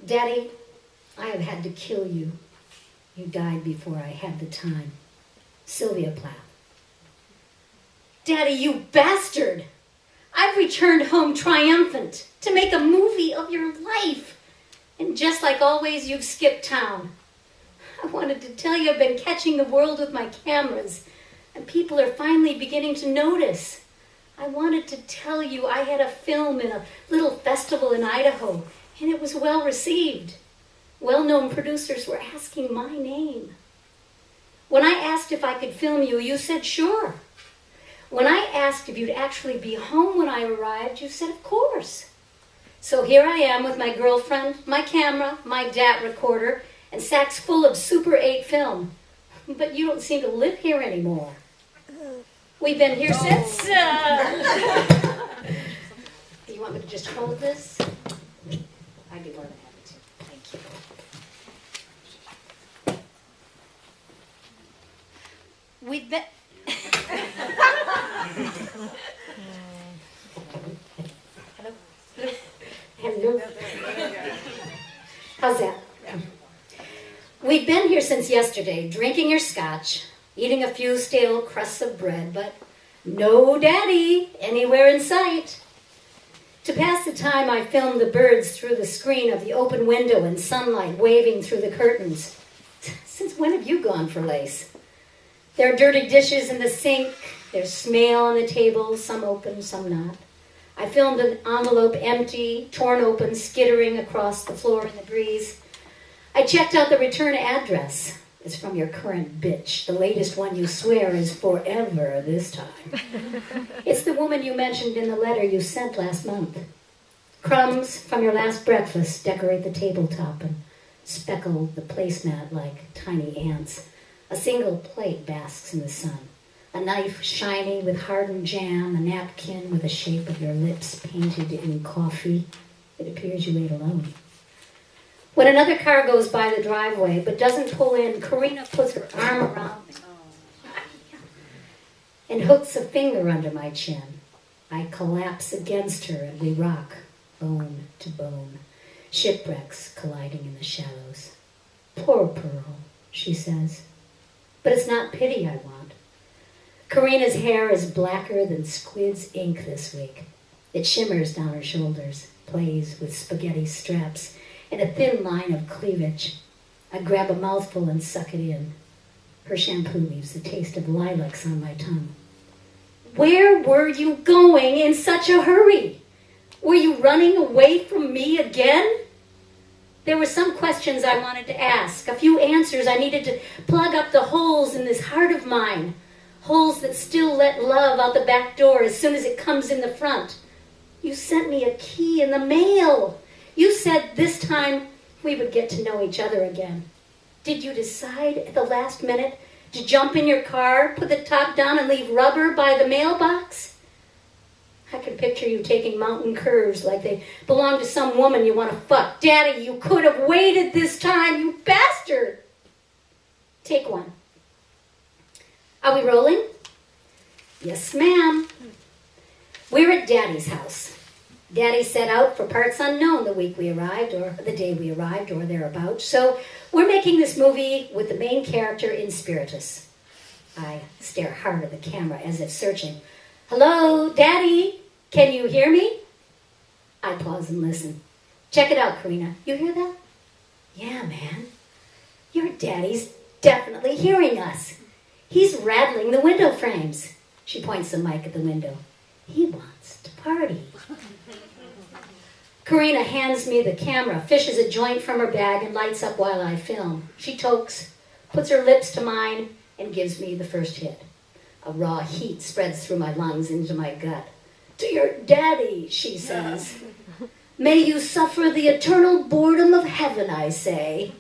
Daddy, I have had to kill you. You died before I had the time. Sylvia Plath. Daddy, you bastard! I've returned home triumphant to make a movie of your life. And just like always, you've skipped town. I wanted to tell you I've been catching the world with my cameras, and people are finally beginning to notice. I wanted to tell you I had a film in a little festival in Idaho, and it was well received. Well-known producers were asking my name. When I asked if I could film you, you said sure. When I asked if you'd actually be home when I arrived, you said of course. So here I am with my girlfriend, my camera, my DAT recorder, and sacks full of Super 8 film. But you don't seem to live here anymore. We've been here since... You want me to just hold this? I'd be more than happy to. Thank you. We've been... Hello? Hello? How's that? We've been here since yesterday, drinking your scotch, eating a few stale crusts of bread, but no Daddy anywhere in sight. To pass the time, I filmed the birds through the screen of the open window and sunlight waving through the curtains. Since when have you gone for lace? There are dirty dishes in the sink. There's mail on the table, some open, some not. I filmed an envelope empty, torn open, skittering across the floor in the breeze. I checked out the return address. It's from your current bitch. The latest one you swear is forever this time. It's the woman you mentioned in the letter you sent last month. Crumbs from your last breakfast decorate the tabletop and speckle the placemat like tiny ants. A single plate basks in the sun. A knife shiny with hardened jam, a napkin with the shape of your lips painted in coffee. It appears you ate alone. When another car goes by the driveway but doesn't pull in, Karina puts her arm around me and hooks a finger under my chin. I collapse against her and we rock, bone to bone, shipwrecks colliding in the shallows. Poor Pearl, she says. But it's not pity I want. Karina's hair is blacker than squid's ink this week. It shimmers down her shoulders, plays with spaghetti straps, and a thin line of cleavage. I grab a mouthful and suck it in. Her shampoo leaves the taste of lilacs on my tongue. Where were you going in such a hurry? Were you running away from me again? There were some questions I wanted to ask, a few answers I needed to plug up the holes in this heart of mine, holes that still let love out the back door as soon as it comes in the front. You sent me a key in the mail. You said this time we would get to know each other again. Did you decide at the last minute to jump in your car, put the top down, and leave rubber by the mailbox? I could picture you taking mountain curves like they belong to some woman you want to fuck. Daddy, you could have waited this time, you bastard! Take one. Are we rolling? Yes, ma'am. We're at Daddy's house. Daddy set out for parts unknown the week we arrived, or the day we arrived, or thereabouts. So we're making this movie with the main character in spiritus. I stare hard at the camera as if searching. Hello, Daddy? Can you hear me? I pause and listen. Check it out, Karina. You hear that? Yeah, man. Your Daddy's definitely hearing us. He's rattling the window frames. She points the mic at the window. He wants to party. Karina hands me the camera, fishes a joint from her bag, and lights up while I film. She tokes, puts her lips to mine, and gives me the first hit. A raw heat spreads through my lungs into my gut. To your Daddy, she says. May you suffer the eternal boredom of heaven, I say.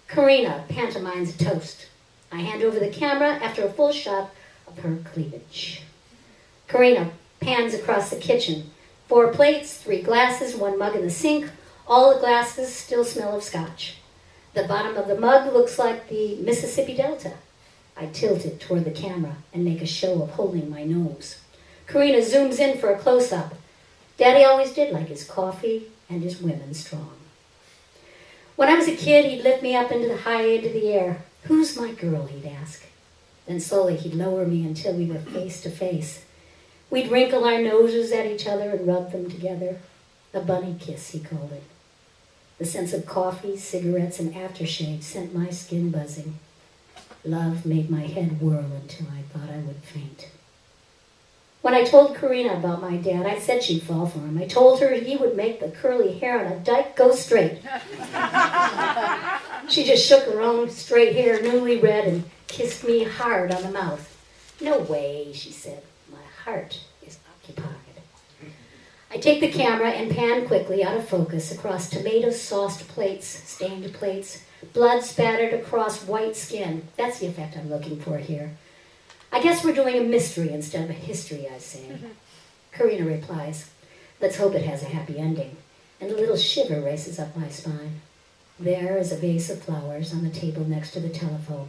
Karina pantomimes a toast. I hand over the camera after a full shot of her cleavage. Karina pans across the kitchen. 4 plates, 3 glasses, 1 mug in the sink. All the glasses still smell of scotch. The bottom of the mug looks like the Mississippi Delta. I tilt it toward the camera and make a show of holding my nose. Karina zooms in for a close-up. Daddy always did like his coffee and his women strong. When I was a kid, he'd lift me up high into the air. "Who's my girl?" he'd ask. Then slowly he'd lower me until we were face to face. We'd wrinkle our noses at each other and rub them together. A bunny kiss, he called it. The sense of coffee, cigarettes, and aftershave sent my skin buzzing. Love made my head whirl until I thought I would faint. When I told Karina about my dad, I said she'd fall for him. I told her he would make the curly hair on a dyke go straight. She just shook her own straight hair, newly red, and kissed me hard on the mouth. "No way," she said. "My heart is occupied." I take the camera and pan quickly out of focus across tomato-sauced plates, stained plates, blood spattered across white skin. That's the effect I'm looking for here. "I guess we're doing a mystery instead of a history," I say. Karina replies, "Let's hope it has a happy ending," and a little shiver races up my spine. There is a vase of flowers on the table next to the telephone.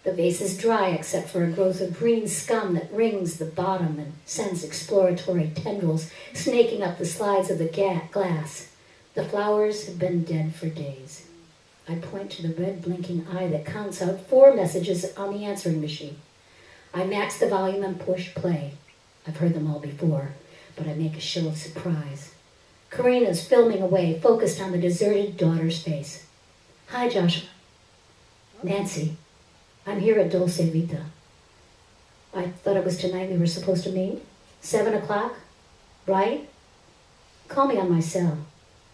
The vase is dry except for a growth of green scum that rings the bottom and sends exploratory tendrils snaking up the slides of the glass. The flowers have been dead for days. I point to the red blinking eye that counts out 4 messages on the answering machine. I max the volume and push play. I've heard them all before, but I make a show of surprise. Karina's filming away, focused on the deserted daughter's face. "Hi, Joshua." "Nancy, I'm here at Dulce Vita. I thought it was tonight we were supposed to meet. 7 o'clock, right? Call me on my cell.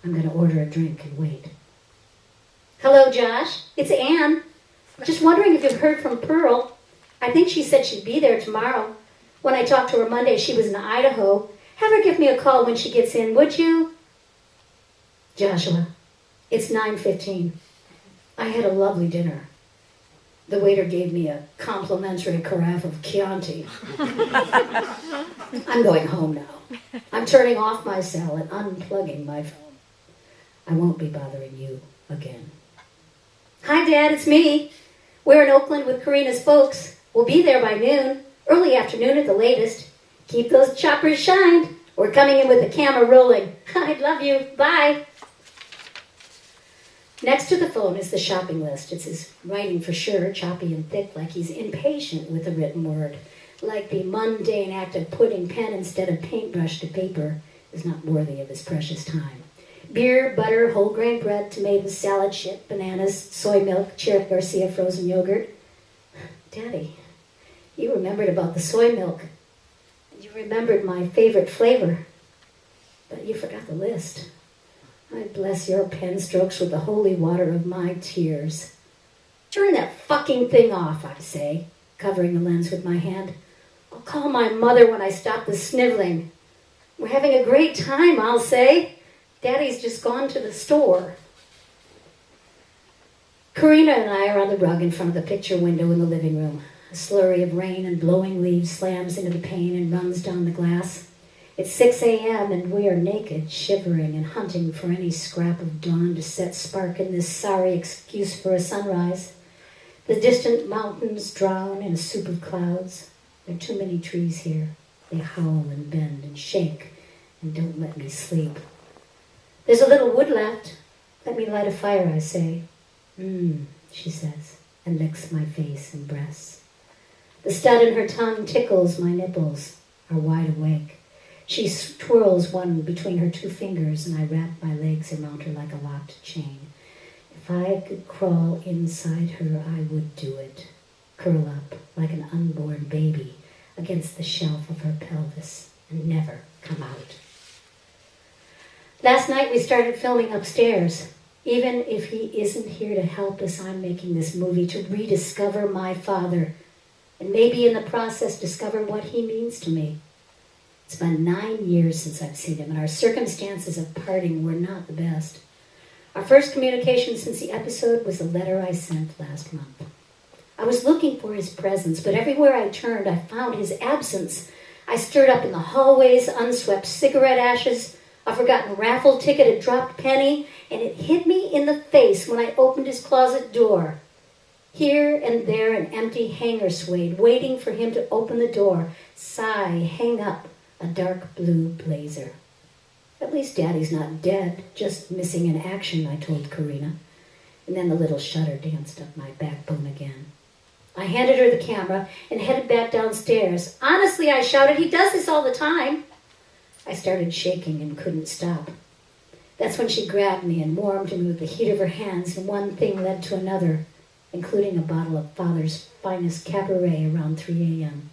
I'm going to order a drink and wait." "Hello, Josh. It's Ann. Just wondering if you've heard from Pearl. I think she said she'd be there tomorrow. When I talked to her Monday, she was in Idaho. Have her give me a call when she gets in, would you?" "Joshua, it's 9:15. I had a lovely dinner. The waiter gave me a complimentary carafe of Chianti. I'm going home now. I'm turning off my cell and unplugging my phone. I won't be bothering you again." "Hi, Dad, it's me. We're in Oakland with Karina's folks. We'll be there by noon, early afternoon at the latest. Keep those choppers shined. We're coming in with the camera rolling. I love you. Bye." Next to the phone is the shopping list. It's his writing for sure, choppy and thick, like he's impatient with the written word. Like the mundane act of putting pen instead of paintbrush to paper is not worthy of his precious time. Beer, butter, whole grain bread, tomatoes, salad, shit, bananas, soy milk, Cherith Garcia frozen yogurt. "Daddy, you remembered about the soy milk. You remembered my favorite flavor. But you forgot the list. I bless your pen strokes with the holy water of my tears." "Turn that fucking thing off," I say, covering the lens with my hand. "I'll call my mother when I stop the sniveling. We're having a great time, I'll say. Daddy's just gone to the store." Karina and I are on the rug in front of the picture window in the living room. A slurry of rain and blowing leaves slams into the pane and runs down the glass. It's 6 a.m. and we are naked, shivering and hunting for any scrap of dawn to set spark in this sorry excuse for a sunrise. The distant mountains drown in a soup of clouds. There are too many trees here. They howl and bend and shake and don't let me sleep. There's a little wood left. Let me light a fire, I say. She says, and licks my face and breasts. The stud in her tongue tickles my nipples, are wide awake. She twirls one between her 2 fingers, and I wrap my legs around her like a locked chain. If I could crawl inside her, I would do it. Curl up like an unborn baby against the shelf of her pelvis and never come out. Last night we started filming upstairs. Even if he isn't here to help us, I'm making this movie to rediscover my father, and maybe in the process discover what he means to me. It's been 9 years since I've seen him, and our circumstances of parting were not the best. Our first communication since the episode was a letter I sent last month. I was looking for his presence, but everywhere I turned, I found his absence. I stirred up in the hallways, unswept cigarette ashes, a forgotten raffle ticket, a dropped penny, and it hit me in the face when I opened his closet door. Here and there an empty hanger swayed, waiting for him to open the door, sigh, hang up a dark blue blazer. At least Daddy's not dead, just missing in action, I told Karina. and then the little shudder danced up my backbone again. I handed her the camera and headed back downstairs. Honestly, I shouted, he does this all the time. I started shaking and couldn't stop. That's when she grabbed me and warmed me with the heat of her hands, and one thing led to another, including a bottle of Father's finest Cabaret around 3 a.m.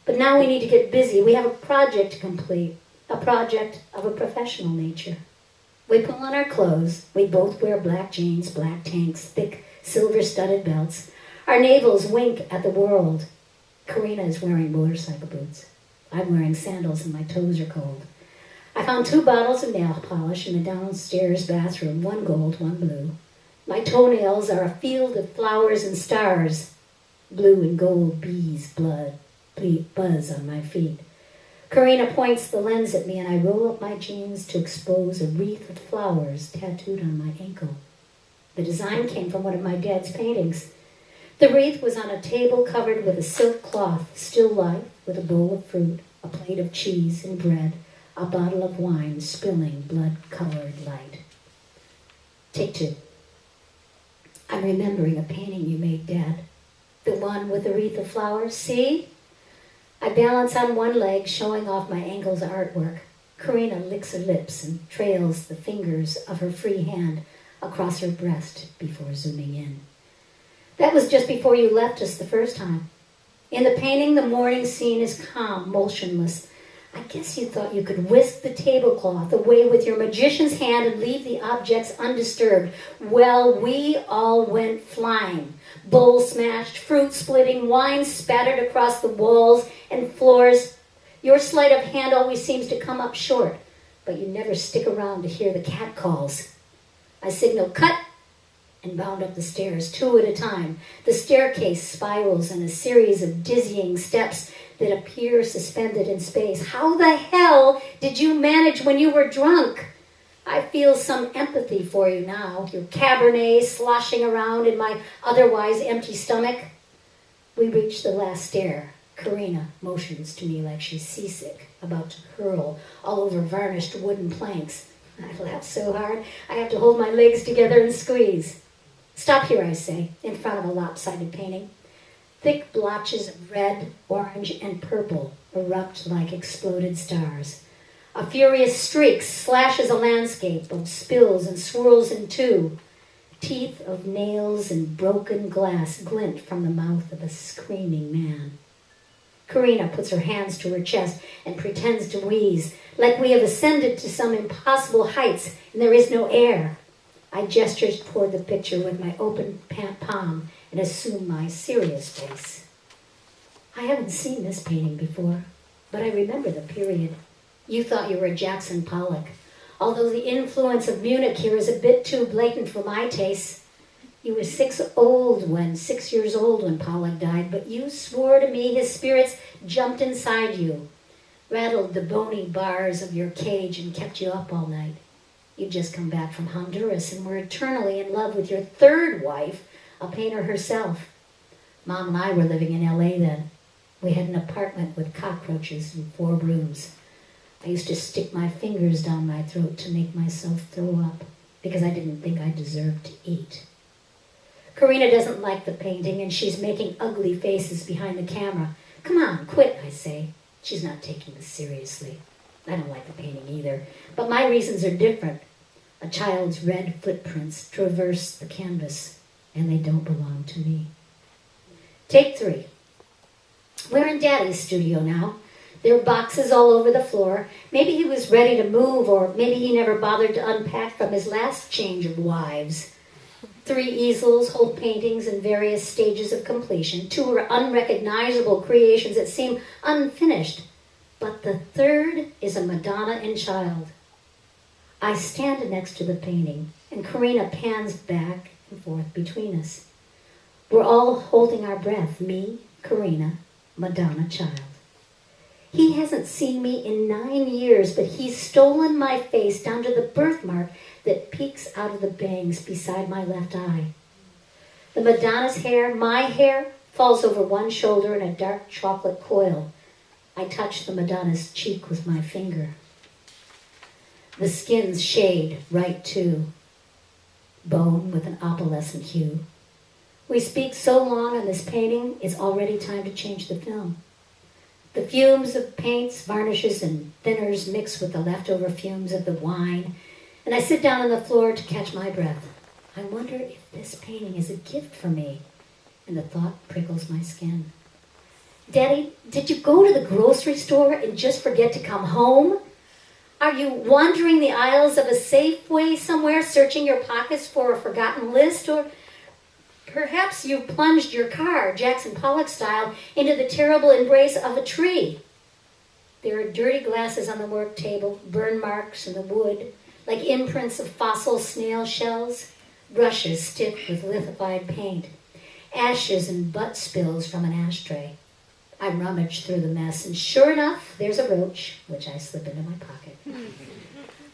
But now we need to get busy. We have a project to complete, a project of a professional nature. We pull on our clothes. We both wear black jeans, black tanks, thick silver-studded belts. Our navels wink at the world. Karina is wearing motorcycle boots. I'm wearing sandals and my toes are cold. I found 2 bottles of nail polish in the downstairs bathroom, 1 gold, 1 blue. My toenails are a field of flowers and stars. Blue and gold bees buzz on my feet. Karina points the lens at me and I roll up my jeans to expose a wreath of flowers tattooed on my ankle. The design came from one of my dad's paintings. The wreath was on a table covered with a silk cloth, still life, with a bowl of fruit, a plate of cheese and bread, a bottle of wine spilling blood-colored light. Take 2. I'm remembering a painting you made, Dad. The one with the wreath of flowers. See? I balance on one leg, showing off my ankle's artwork. Karina licks her lips and trails the fingers of her free hand across her breast before zooming in. That was just before you left us the first time. In the painting, the morning scene is calm, motionless. I guess you thought you could whisk the tablecloth away with your magician's hand and leave the objects undisturbed. Well, we all went flying. Bowl smashed, fruit splitting, wine spattered across the walls and floors. Your sleight of hand always seems to come up short, but you never stick around to hear the cat calls. I signaled, cut, and bound up the stairs, 2 at a time. The staircase spirals in a series of dizzying steps that appear suspended in space. How the hell did you manage when you were drunk? I feel some empathy for you now, your Cabernet sloshing around in my otherwise empty stomach. We reach the last stair. Karina motions to me like she's seasick, about to hurl all over varnished wooden planks. I laugh so hard, I have to hold my legs together and squeeze. Stop here, I say, in front of a lopsided painting. Thick blotches of red, orange, and purple erupt like exploded stars. A furious streak slashes a landscape of spills and swirls in 2. Teeth of nails and broken glass glint from the mouth of a screaming man. Karina puts her hands to her chest and pretends to wheeze, like we have ascended to some impossible heights and there is no air. I gesture toward the picture with my open palm and assume my serious face. I haven't seen this painting before, but I remember the period. You thought you were Jackson Pollock, although the influence of Munich here is a bit too blatant for my taste. You were 6 years old when Pollock died, but you swore to me his spirits jumped inside you, rattled the bony bars of your cage and kept you up all night. You'd just come back from Honduras and were eternally in love with your 3rd wife, a painter herself. Mom and I were living in L.A. then. We had an apartment with cockroaches and 4 rooms. I used to stick my fingers down my throat to make myself throw up because I didn't think I deserved to eat. Karina doesn't like the painting and she's making ugly faces behind the camera. Come on, quit, I say. She's not taking this seriously. I don't like the painting either, but my reasons are different. A child's red footprints traverse the canvas, and they don't belong to me. Take 3. We're in Daddy's studio now. There are boxes all over the floor. Maybe he was ready to move, or maybe he never bothered to unpack from his last change of wives. 3 easels hold paintings in various stages of completion. 2 are unrecognizable creations that seem unfinished. But the 3rd is a Madonna and Child. I stand next to the painting, and Karina pans back and forth between us. We're all holding our breath, me, Karina, Madonna, Child. He hasn't seen me in 9 years, but he's stolen my face down to the birthmark that peeks out of the bangs beside my left eye. The Madonna's hair, my hair, falls over one shoulder in a dark chocolate coil. I touch the Madonna's cheek with my finger. The skin's shade right too. bone with an opalescent hue. We speak so long on this painting, it's already time to change the film. The fumes of paints, varnishes, and thinners mix with the leftover fumes of the wine, and I sit down on the floor to catch my breath. I wonder if this painting is a gift for me, and the thought prickles my skin. Daddy, did you go to the grocery store and just forget to come home? Are you wandering the aisles of a Safeway somewhere, searching your pockets for a forgotten list? Or perhaps you've plunged your car, Jackson Pollock style, into the terrible embrace of a tree. There are dirty glasses on the work table, burn marks in the wood, like imprints of fossil snail shells, brushes stiff with lithified paint, ashes and butt spills from an ashtray. I rummage through the mess, and sure enough, there's a roach, which I slip into my pocket.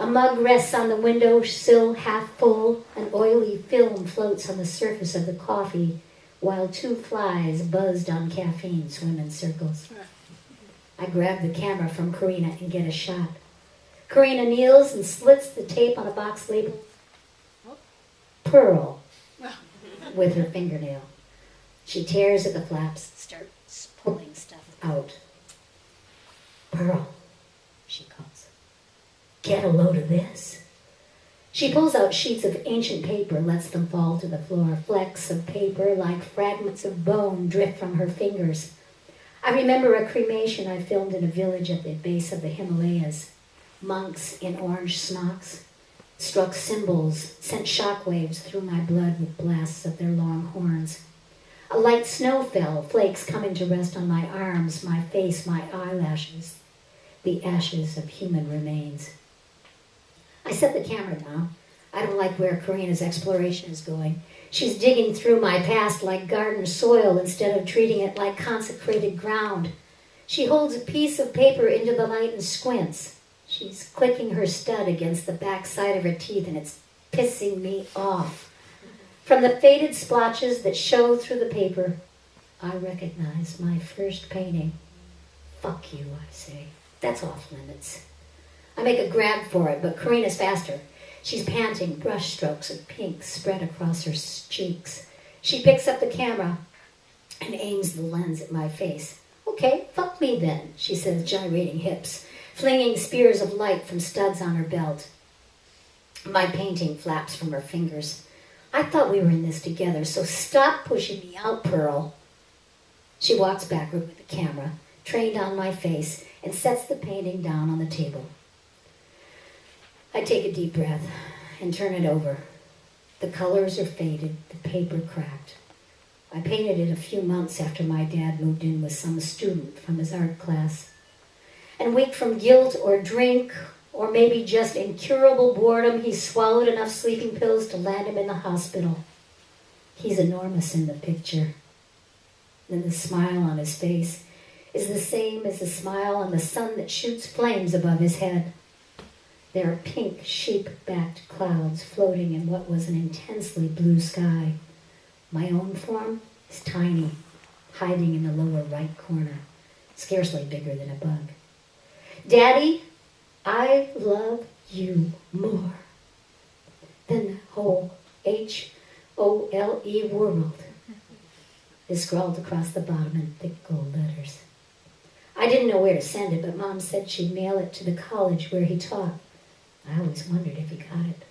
A mug rests on the window sill half full. An oily film floats on the surface of the coffee, while two flies buzzed on caffeine swim in circles. I grab the camera from Karina and get a shot. Karina kneels and slits the tape on a box labeled Pearl with her fingernail. She tears at the flaps, starts pulling stuff out. Pearl, she calls. Get a load of this. She pulls out sheets of ancient paper, lets them fall to the floor. Flecks of paper, like fragments of bone, drift from her fingers. I remember a cremation I filmed in a village at the base of the Himalayas. Monks in orange smocks struck cymbals, sent shockwaves through my blood with blasts of their long horns. A light snow fell, flakes coming to rest on my arms, my face, my eyelashes, the ashes of human remains. I set the camera down. I don't like where Karina's exploration is going. She's digging through my past like garden soil instead of treating it like consecrated ground. She holds a piece of paper into the light and squints. She's clicking her stud against the back side of her teeth, and it's pissing me off. From the faded splotches that show through the paper, I recognize my first painting. Fuck you, I say. That's off limits. I make a grab for it, but Karina's faster. She's panting, brush strokes of pink spread across her cheeks. She picks up the camera and aims the lens at my face. Okay, fuck me then, she says, gyrating hips, flinging spears of light from studs on her belt. My painting flaps from her fingers. I thought we were in this together, so stop pushing me out, Pearl. She walks backward with the camera, trained on my face, and sets the painting down on the table. I take a deep breath and turn it over. The colors are faded, the paper cracked. I painted it a few months after my dad moved in with some student from his art class. And weak from guilt or drink, or maybe just incurable boredom, he swallowed enough sleeping pills to land him in the hospital. He's enormous in the picture. And the smile on his face is the same as the smile on the sun that shoots flames above his head. There are pink, sheep-backed clouds floating in what was an intensely blue sky. My own form is tiny, hiding in the lower right corner, scarcely bigger than a bug. Daddy, I love you more than the whole H-O-L-E world is scrawled across the bottom in thick gold letters. I didn't know where to send it, but Mom said she'd mail it to the college where he taught. I always wondered if he got it.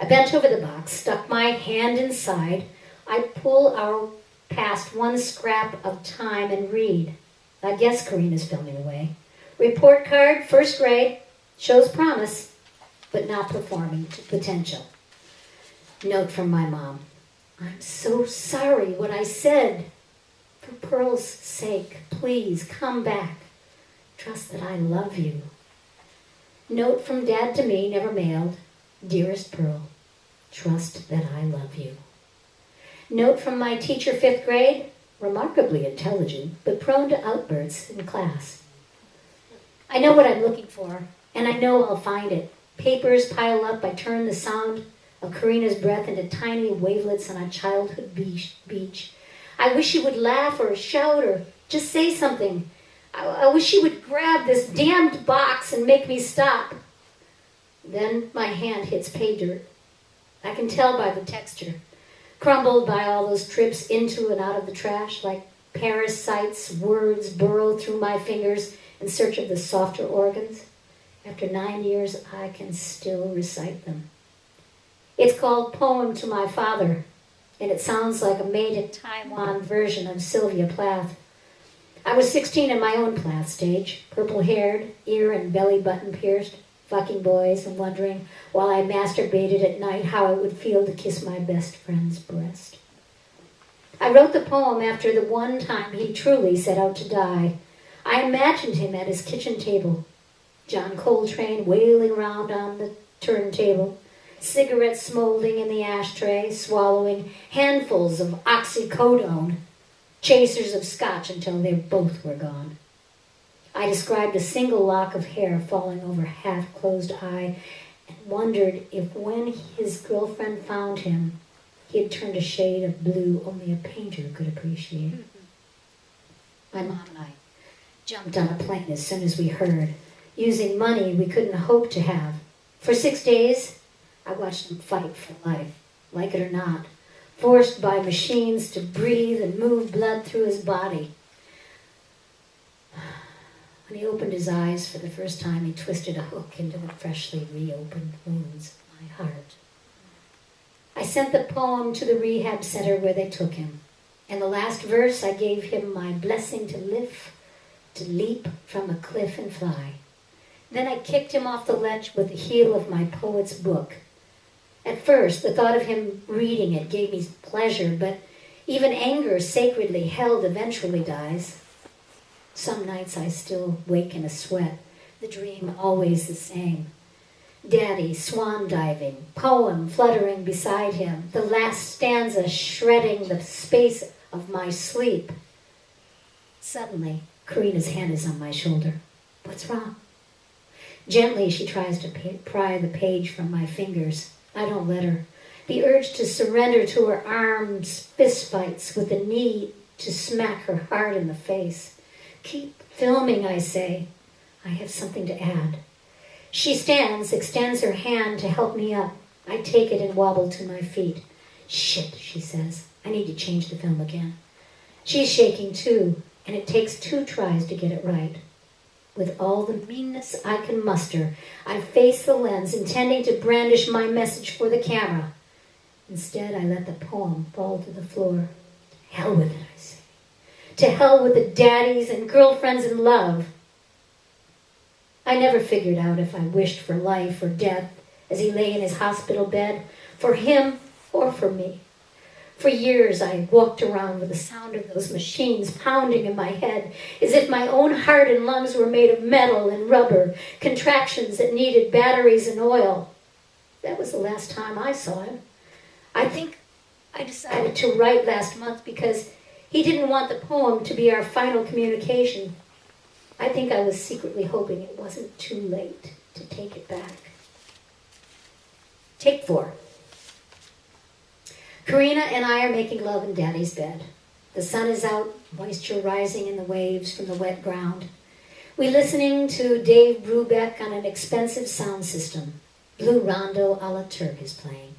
I bent over the box, stuck my hand inside. I pull our past one scrap of time and read. I guess Karina's filming away. Report card, first grade, shows promise, but not performing to potential. Note from my mom. I'm so sorry what I said. For Pearl's sake, please come back. Trust that I love you. Note from Dad to me, never mailed. Dearest Pearl, trust that I love you. Note from my teacher, 5th grade, remarkably intelligent, but prone to outbursts in class. I know what I'm looking for, and I know I'll find it. Papers pile up, I turn the sound of Karina's breath into tiny wavelets on a childhood beach. I wish she would laugh or shout or just say something. I wish she would grab this damned box and make me stop. Then my hand hits pay dirt. I can tell by the texture, crumbled by all those trips into and out of the trash, like parasites, words burrow through my fingers in search of the softer organs. After 9 years, I can still recite them. It's called Poem to My Father, and it sounds like a made-in-Taiwan version of Sylvia Plath. I was 16 in my own Plath stage, purple-haired, ear and belly button pierced, fucking boys and wondering, while I masturbated at night, how it would feel to kiss my best friend's breast. I wrote the poem after the one time he truly set out to die. I imagined him at his kitchen table, John Coltrane wailing around on the turntable, cigarettes smoldering in the ashtray, swallowing handfuls of oxycodone, chasers of scotch until they both were gone. I described a single lock of hair falling over half-closed eye and wondered if when his girlfriend found him, he had turned a shade of blue only a painter could appreciate. My mom and I jumped on a plane as soon as we heard, using money we couldn't hope to have. For 6 days, I watched him fight for life, like it or not, forced by machines to breathe and move blood through his body. When he opened his eyes for the first time, he twisted a hook into the freshly reopened wounds of my heart. I sent the poem to the rehab center where they took him. In the last verse, I gave him my blessing to live, to leap from a cliff and fly. Then I kicked him off the ledge with the heel of my poet's book. At first, the thought of him reading it gave me pleasure, but even anger sacredly held eventually dies. Some nights I still wake in a sweat, the dream always the same. Daddy swan diving, poem fluttering beside him, the last stanza shredding the space of my sleep. Suddenly, Karina's hand is on my shoulder. What's wrong? Gently, she tries to pry the page from my fingers. I don't let her. The urge to surrender to her arms fistfights with the need to smack her hard in the face. Keep filming, I say. I have something to add. She stands, extends her hand to help me up. I take it and wobble to my feet. Shit, she says. I need to change the film again. She's shaking too, and it takes 2 tries to get it right. With all the meanness I can muster, I face the lens, intending to brandish my message for the camera. Instead, I let the poem fall to the floor. To hell with it, I say. To hell with the daddies and girlfriends in love. I never figured out if I wished for life or death as he lay in his hospital bed, for him or for me. For years I walked around with the sound of those machines pounding in my head, as if my own heart and lungs were made of metal and rubber, contractions that needed batteries and oil. That was the last time I saw him. I think I decided to write last month because he didn't want the poem to be our final communication. I think I was secretly hoping it wasn't too late to take it back. Take 4. Karina and I are making love in Daddy's bed. The sun is out, moisture rising in the waves from the wet ground. We're listening to Dave Brubeck on an expensive sound system. Blue Rondo a la Turk is playing.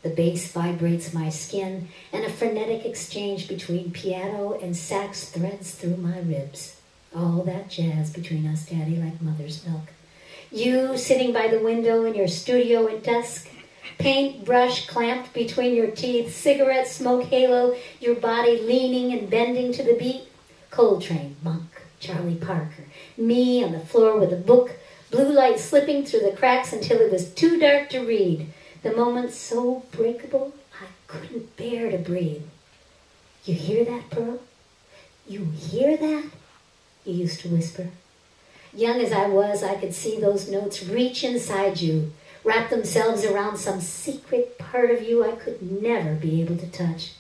The bass vibrates my skin, and a frenetic exchange between piano and sax threads through my ribs. All that jazz between us, Daddy, like mother's milk. You sitting by the window in your studio at dusk, paintbrush clamped between your teeth, cigarette smoke halo, your body leaning and bending to the beat. Coltrane, Monk, Charlie Parker, me on the floor with a book, blue light slipping through the cracks until it was too dark to read. The moment so breakable, I couldn't bear to breathe. You hear that, Pearl? You hear that? You used to whisper. Young as I was, I could see those notes reach inside you, wrap themselves around some secret part of you I could never be able to touch.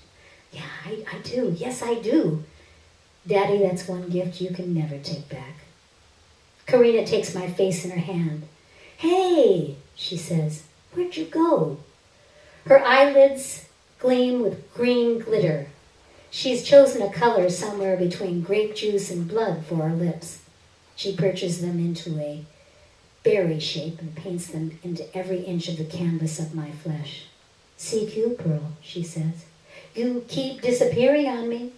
Yeah, I do. Yes, I do. Daddy, that's one gift you can never take back. Karina takes my face in her hand. Hey, she says, where'd you go? Her eyelids gleam with green glitter. She's chosen a color somewhere between grape juice and blood for her lips. She perches them into a berry shape and paints them into every inch of the canvas of my flesh. CQ, Pearl, she says. You keep disappearing on me.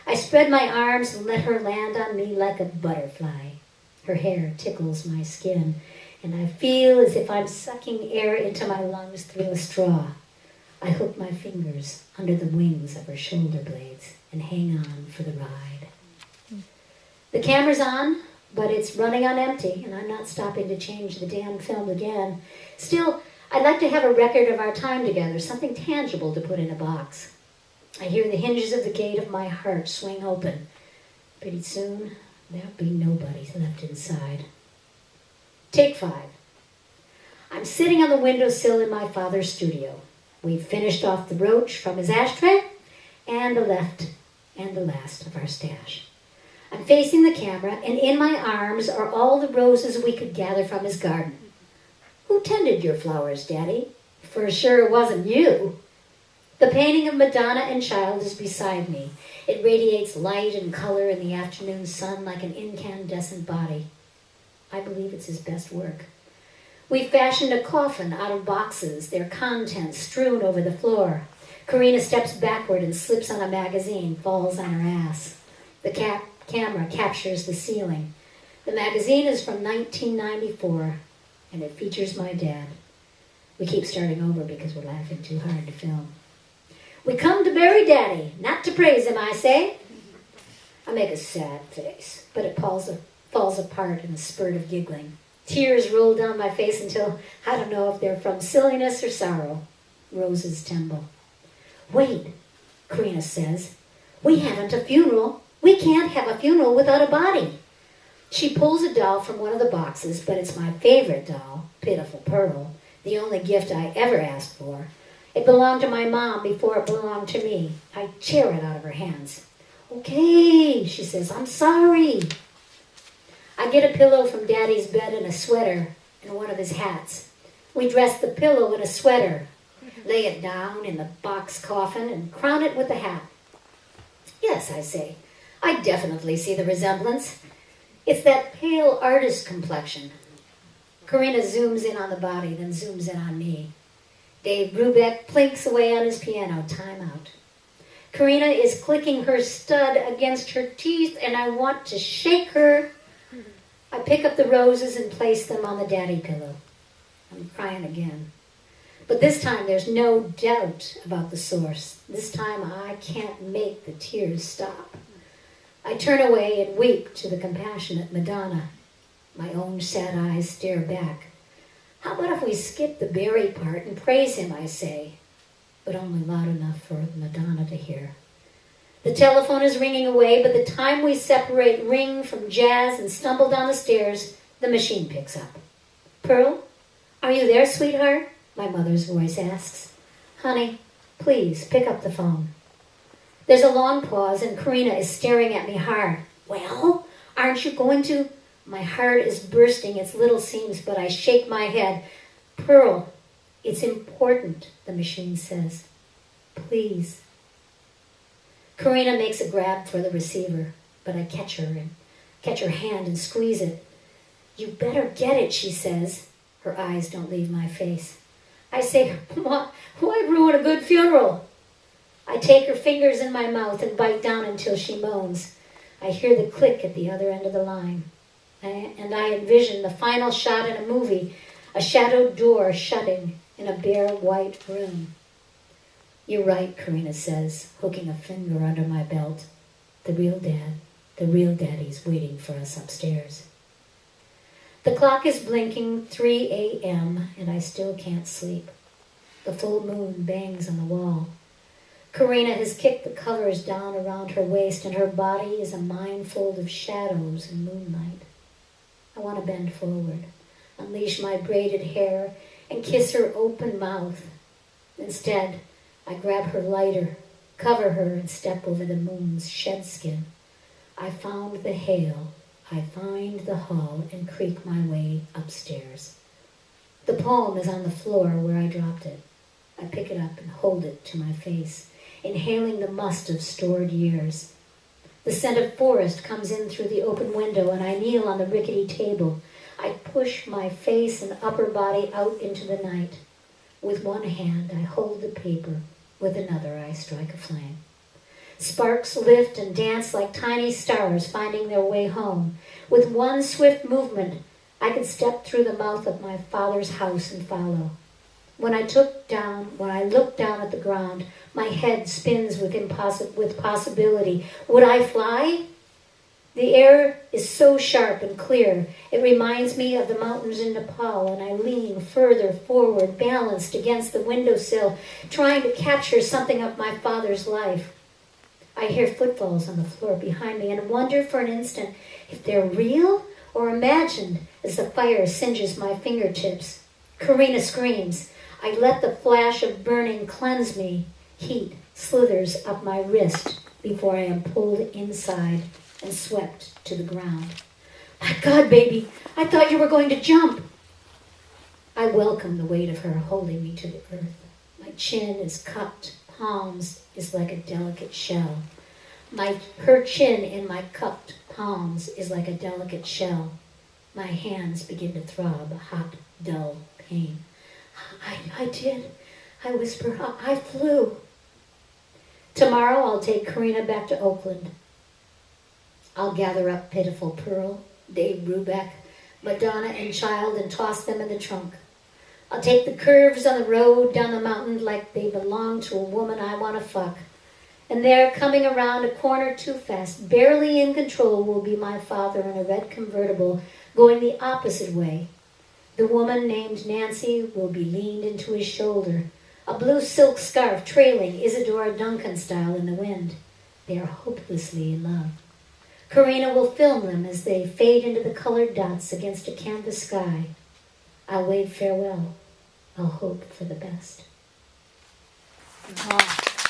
I spread my arms and let her land on me like a butterfly. Her hair tickles my skin, and I feel as if I'm sucking air into my lungs through a straw. I hook my fingers under the wings of her shoulder blades and hang on for the ride. The camera's on, but it's running on empty, and I'm not stopping to change the damn film again. Still, I'd like to have a record of our time together, something tangible to put in a box. I hear the hinges of the gate of my heart swing open. Pretty soon, there'll be nobody left inside. Take 5. I'm sitting on the windowsill in my father's studio. We've finished off the roach from his ashtray and the last of our stash. I'm facing the camera, and in my arms are all the roses we could gather from his garden. Who tended your flowers, Daddy? For sure it wasn't you. The painting of Madonna and Child is beside me. It radiates light and color in the afternoon sun like an incandescent body. I believe it's his best work. We fashioned a coffin out of boxes, their contents strewn over the floor. Karina steps backward and slips on a magazine, falls on her ass. The camera captures the ceiling. The magazine is from 1994, and it features my dad. We keep starting over because we're laughing too hard to film. We come to bury Daddy, not to praise him, I say. I make a sad face, but it falls apart in a spurt of giggling. Tears roll down my face until I don't know if they're from silliness or sorrow. Roses tremble. Wait, Karina says. We haven't a funeral. We can't have a funeral without a body. She pulls a doll from one of the boxes, but it's my favorite doll, Pitiful Pearl, the only gift I ever asked for. It belonged to my mom before it belonged to me. I tear it out of her hands. Okay, she says, I'm sorry. I get a pillow from Daddy's bed and a sweater and one of his hats. We dress the pillow in a sweater, lay it down in the box coffin, and crown it with the hat. Yes, I say, I definitely see the resemblance. It's that pale artist complexion. Karina zooms in on the body, then zooms in on me. Dave Brubeck plinks away on his piano. Time out. Karina is clicking her stud against her teeth, and I want to shake her. I pick up the roses and place them on the daddy pillow. I'm crying again. But this time there's no doubt about the source. This time I can't make the tears stop. I turn away and weep to the compassionate Madonna. My own sad eyes stare back. How about if we skip the bury part and praise him, I say, but only loud enough for Madonna to hear. The telephone is ringing away, but the time we separate ring from jazz and stumble down the stairs, the machine picks up. Pearl, are you there, sweetheart? My mother's voice asks. Honey, please pick up the phone. There's a long pause, and Karina is staring at me hard. Well, aren't you going to... My heart is bursting its little seams, but I shake my head. Pearl, it's important, the machine says. Please. Karina makes a grab for the receiver, but I catch her hand and squeeze it. You better get it, she says. Her eyes don't leave my face. I say, why ruin a good funeral? I take her fingers in my mouth and bite down until she moans. I hear the click at the other end of the line. And I envision the final shot in a movie, a shadowed door shutting in a bare white room. You're right, Karina says, hooking a finger under my belt. The real daddy's waiting for us upstairs. The clock is blinking 3 a.m. and I still can't sleep. The full moon bangs on the wall. Karina has kicked the covers down around her waist and her body is a minefield of shadows and moonlight. I want to bend forward, unleash my braided hair, and kiss her open mouth. Instead, I grab her lighter, cover her, and step over the moon's shed skin. I found the hail, I find the hall, and creak my way upstairs. The poem is on the floor where I dropped it. I pick it up and hold it to my face, inhaling the must of stored years. The scent of forest comes in through the open window, and I kneel on the rickety table. I push my face and upper body out into the night. With one hand I hold the paper, with another I strike a flame. Sparks lift and dance like tiny stars finding their way home. With one swift movement, I could step through the mouth of my father's house and follow. When I look down at the ground, my head spins with possibility. Would I fly? The air is so sharp and clear, it reminds me of the mountains in Nepal, and I lean further forward, balanced against the windowsill, trying to capture something of my father's life. I hear footfalls on the floor behind me and wonder for an instant if they're real or imagined as the fire singes my fingertips. Karina screams. I let the flash of burning cleanse me. Heat slithers up my wrist before I am pulled inside and swept to the ground. My God, baby, I thought you were going to jump. I welcome the weight of her holding me to the earth. My chin is cupped, palms is like a delicate shell. Her chin in my cupped palms is like a delicate shell. My hands begin to throb, a hot, dull pain. I did. I whisper, I flew. Tomorrow I'll take Karina back to Oakland. I'll gather up Pitiful Pearl, Dave Brubeck, Madonna and Child and toss them in the trunk. I'll take the curves on the road down the mountain like they belong to a woman I want to fuck. And there, coming around a corner too fast, barely in control, will be my father in a red convertible going the opposite way. The woman named Nancy will be leaned into his shoulder, a blue silk scarf trailing Isadora Duncan style in the wind. They are hopelessly in love. Karina will film them as they fade into the colored dots against a canvas sky. I'll wave farewell. I'll hope for the best. Oh.